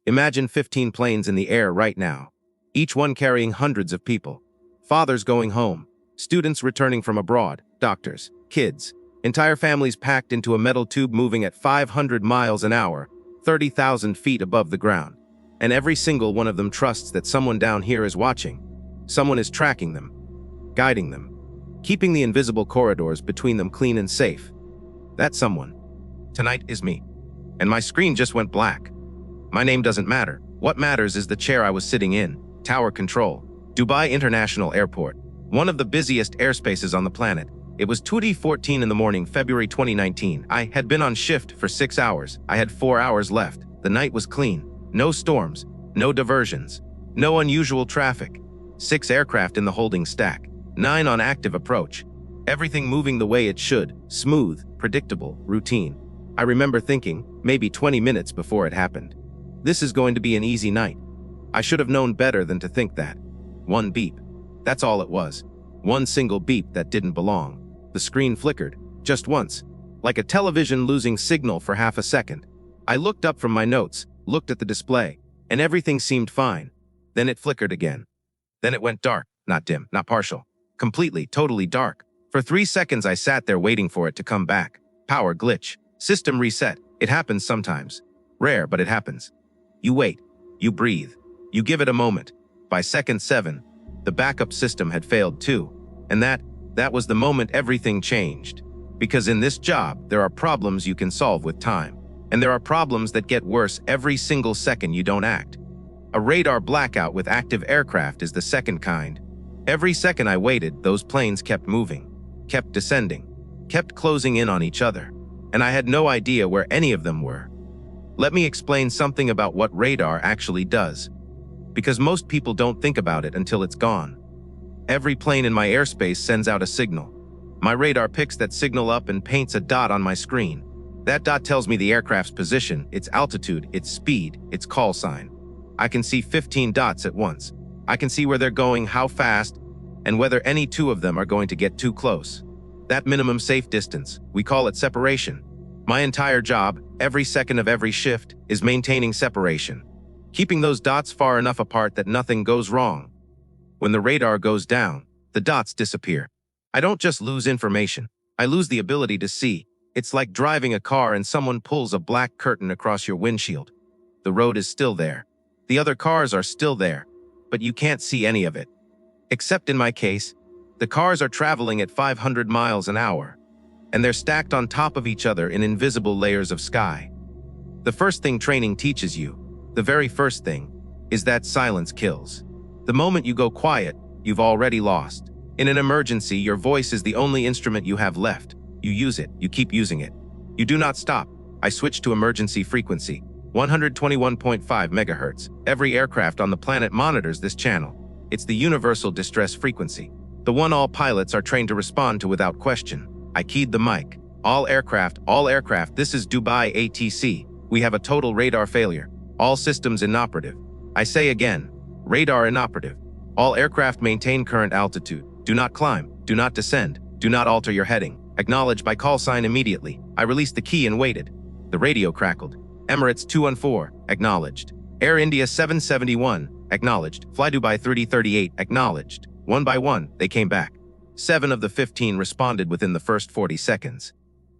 Imagine 15 planes in the air right now, each one carrying hundreds of people. Fathers going home, students returning from abroad, doctors, kids, entire families packed into a metal tube moving at 500 miles an hour, 30,000 feet above the ground. And every single one of them trusts that someone down here is watching. Someone is tracking them, guiding them, keeping the invisible corridors between them clean and safe. That someone, tonight, is me. And my screen just went black. My name doesn't matter. What matters is the chair I was sitting in. Tower control. Dubai International Airport. One of the busiest airspaces on the planet. It was 2:14 in the morning, February 2019. I had been on shift for 6 hours. I had 4 hours left. The night was clean. No storms, no diversions, no unusual traffic. 6 aircraft in the holding stack, 9 on active approach. Everything moving the way it should, smooth, predictable, routine. I remember thinking, maybe 20 minutes before it happened, this is going to be an easy night. I should have known better than to think that. One beep. That's all it was. One single beep that didn't belong. The screen flickered, just once, like a television losing signal for half a second. I looked up from my notes, looked at the display, and everything seemed fine. Then it flickered again. Then it went dark, not dim, not partial. Completely, totally dark. For 3 seconds I sat there waiting for it to come back. Power glitch. System reset. It happens sometimes. Rare, but it happens. You wait. You breathe. You give it a moment. By second 7, the backup system had failed too. And that was the moment everything changed. Because in this job, there are problems you can solve with time. And there are problems that get worse every single second you don't act. A radar blackout with active aircraft is the second kind. Every second I waited, those planes kept moving, kept descending, kept closing in on each other, and I had no idea where any of them were. Let me explain something about what radar actually does, because most people don't think about it until it's gone. Every plane in my airspace sends out a signal. My radar picks that signal up and paints a dot on my screen. That dot tells me the aircraft's position, its altitude, its speed, its call sign. I can see 15 dots at once. I can see where they're going, how fast, and whether any 2 of them are going to get too close. That minimum safe distance, we call it separation. My entire job, every second of every shift, is maintaining separation. Keeping those dots far enough apart that nothing goes wrong. When the radar goes down, the dots disappear. I don't just lose information, I lose the ability to see. It's like driving a car and someone pulls a black curtain across your windshield. The road is still there. The other cars are still there, but you can't see any of it. Except in my case, the cars are traveling at 500 miles an hour, and they're stacked on top of each other in invisible layers of sky. The first thing training teaches you, the very first thing, is that silence kills. The moment you go quiet, you've already lost. In an emergency, your voice is the only instrument you have left. You use it, you keep using it. You do not stop. I switch to emergency frequency, 121.5 megahertz. Every aircraft on the planet monitors this channel. It's the universal distress frequency, the one all pilots are trained to respond to without question. I keyed the mic. All aircraft, this is Dubai ATC. We have a total radar failure. All systems inoperative. I say again, radar inoperative. All aircraft maintain current altitude. Do not climb, do not descend, do not alter your heading. Acknowledge by call sign immediately. I released the key and waited. The radio crackled. Emirates 214, acknowledged. Air India 771, acknowledged. Fly Dubai 3038, acknowledged. One by one, they came back. 7 of the 15 responded within the first 40 seconds.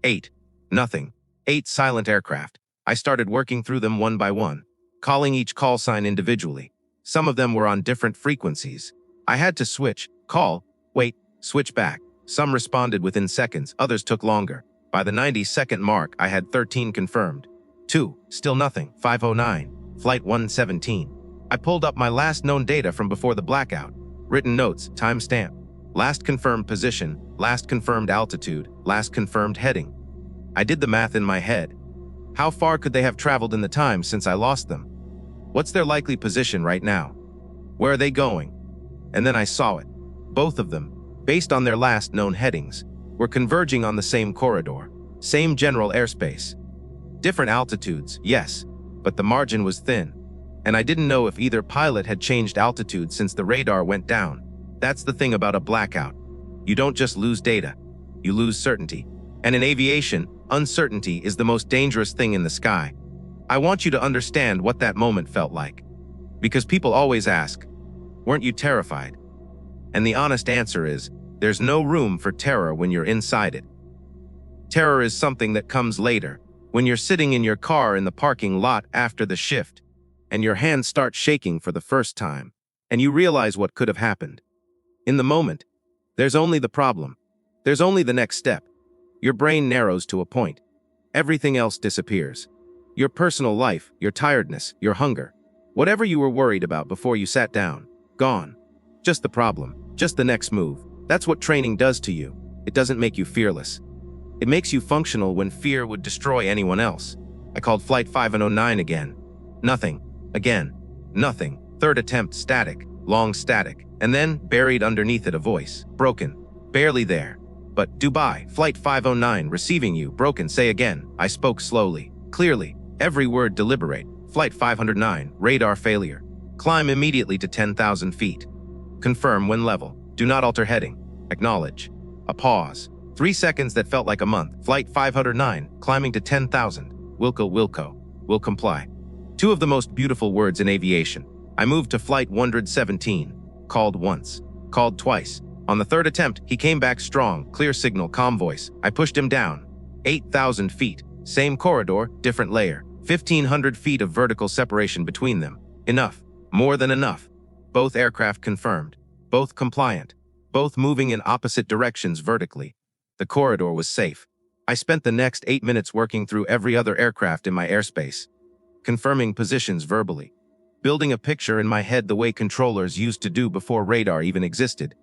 8. Nothing. 8 silent aircraft. I started working through them one by one, calling each call sign individually. Some of them were on different frequencies. I had to switch, call, wait, switch back. Some responded within seconds, others took longer. By the 90-second mark, I had 13 confirmed. 2, still nothing, 509, flight 117. I pulled up my last known data from before the blackout. Written notes, timestamp. Last confirmed position, last confirmed altitude, last confirmed heading. I did the math in my head. How far could they have traveled in the time since I lost them? What's their likely position right now? Where are they going? And then I saw it. Both of them, based on their last known headings, were converging on the same corridor, same general airspace. Different altitudes, yes, but the margin was thin, and I didn't know if either pilot had changed altitude since the radar went down. That's the thing about a blackout. You don't just lose data, you lose certainty. And in aviation, uncertainty is the most dangerous thing in the sky. I want you to understand what that moment felt like. Because people always ask, weren't you terrified? And the honest answer is, there's no room for terror when you're inside it. Terror is something that comes later, when you're sitting in your car in the parking lot after the shift, and your hands start shaking for the first time, and you realize what could have happened. In the moment, there's only the problem. There's only the next step. Your brain narrows to a point. Everything else disappears. Your personal life, your tiredness, your hunger. Whatever you were worried about before you sat down, gone. Just the problem, just the next move. That's what training does to you. It doesn't make you fearless. It makes you functional when fear would destroy anyone else. I called Flight 509 again. Nothing. Again. Nothing. Third attempt, static. Long static. And then, buried underneath it, a voice. Broken. Barely there. But, Dubai, Flight 509, receiving you. Broken, say again. I spoke slowly. Clearly. Every word deliberate. Flight 509, radar failure. Climb immediately to 10,000 feet. Confirm when level. Do not alter heading. Acknowledge. A pause. 3 seconds that felt like a month. Flight 509, climbing to 10,000. Wilco. Will comply. Two of the most beautiful words in aviation. I moved to Flight 117. Called once. Called twice. On the third attempt, he came back strong. Clear signal, calm voice. I pushed him down. 8,000 feet. Same corridor, different layer. 1,500 feet of vertical separation between them. Enough. More than enough. Both aircraft confirmed. Both compliant. Both moving in opposite directions vertically. The corridor was safe. I spent the next 8 minutes working through every other aircraft in my airspace, confirming positions verbally, building a picture in my head the way controllers used to do before radar even existed.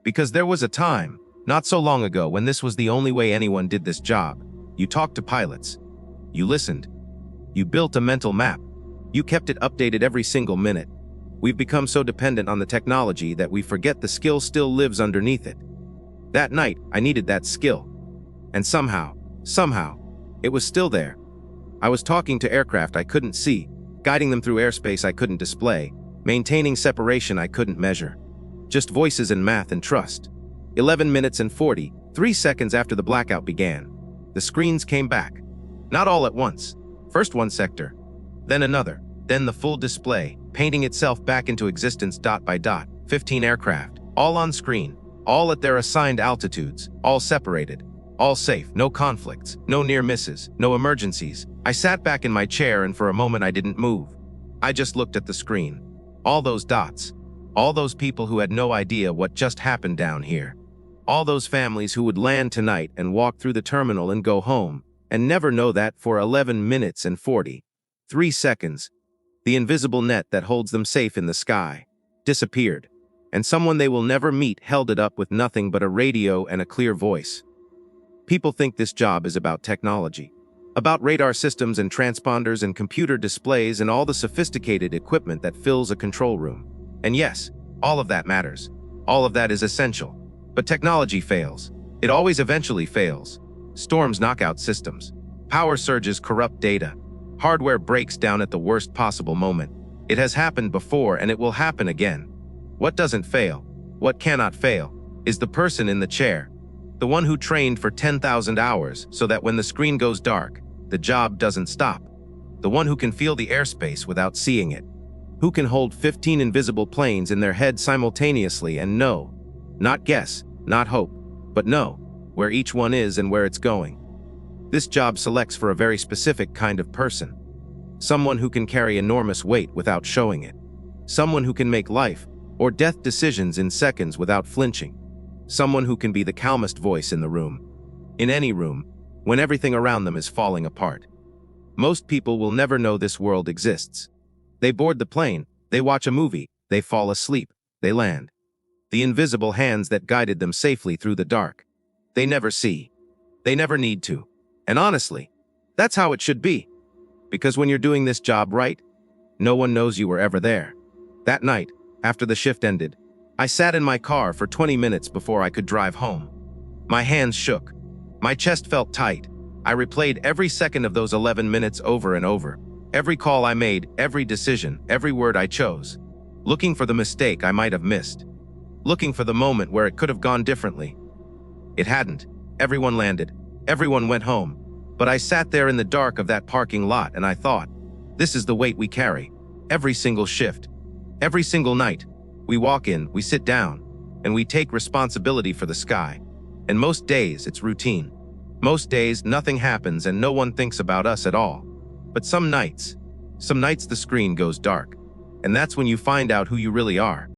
Because there was a time, not so long ago, when this was the only way anyone did this job. You talked to pilots. You listened. You built a mental map. You kept it updated every single minute. We've become so dependent on the technology that we forget the skill still lives underneath it. That night, I needed that skill. And somehow, it was still there. I was talking to aircraft I couldn't see, guiding them through airspace I couldn't display, maintaining separation I couldn't measure. Just voices and math and trust. 11 minutes and 43 seconds after the blackout began, the screens came back. Not all at once. First one sector, then another, then the full display, painting itself back into existence dot by dot. 15 aircraft, all on screen, all at their assigned altitudes, all separated, all safe, no conflicts, no near misses, no emergencies. I sat back in my chair and for a moment I didn't move. I just looked at the screen. All those dots, all those people who had no idea what just happened down here. All those families who would land tonight and walk through the terminal and go home, and never know that for 11 minutes and 43 seconds, the invisible net that holds them safe in the sky disappeared, and someone they will never meet held it up with nothing but a radio and a clear voice. People think this job is about technology, about radar systems and transponders and computer displays and all the sophisticated equipment that fills a control room. And yes, all of that matters. All of that is essential. But technology fails. It always eventually fails. Storms knock out systems. Power surges corrupt data. Hardware breaks down at the worst possible moment. It has happened before and it will happen again. What doesn't fail, what cannot fail, is the person in the chair. The one who trained for 10,000 hours so that when the screen goes dark, the job doesn't stop. The one who can feel the airspace without seeing it. Who can hold 15 invisible planes in their head simultaneously and know, not guess, not hope, but know where each one is and where it's going. This job selects for a very specific kind of person. Someone who can carry enormous weight without showing it. Someone who can make life or death decisions in seconds without flinching. Someone who can be the calmest voice in the room. In any room, when everything around them is falling apart. Most people will never know this world exists. They board the plane, they watch a movie, they fall asleep, they land. The invisible hands that guided them safely through the dark. They never see. They never need to. And honestly, that's how it should be. Because when you're doing this job right, no one knows you were ever there. That night, after the shift ended, I sat in my car for 20 minutes before I could drive home. My hands shook. My chest felt tight. I replayed every second of those 11 minutes over and over. Every call I made, every decision, every word I chose. Looking for the mistake I might have missed. Looking for the moment where it could have gone differently. It hadn't. Everyone landed. Everyone went home. But I sat there in the dark of that parking lot and I thought, This is the weight we carry. Every single shift. Every single night. We walk in, we sit down, and we take responsibility for the sky. And most days, it's routine. Most days, nothing happens and no one thinks about us at all. But some nights the screen goes dark. And that's when you find out who you really are.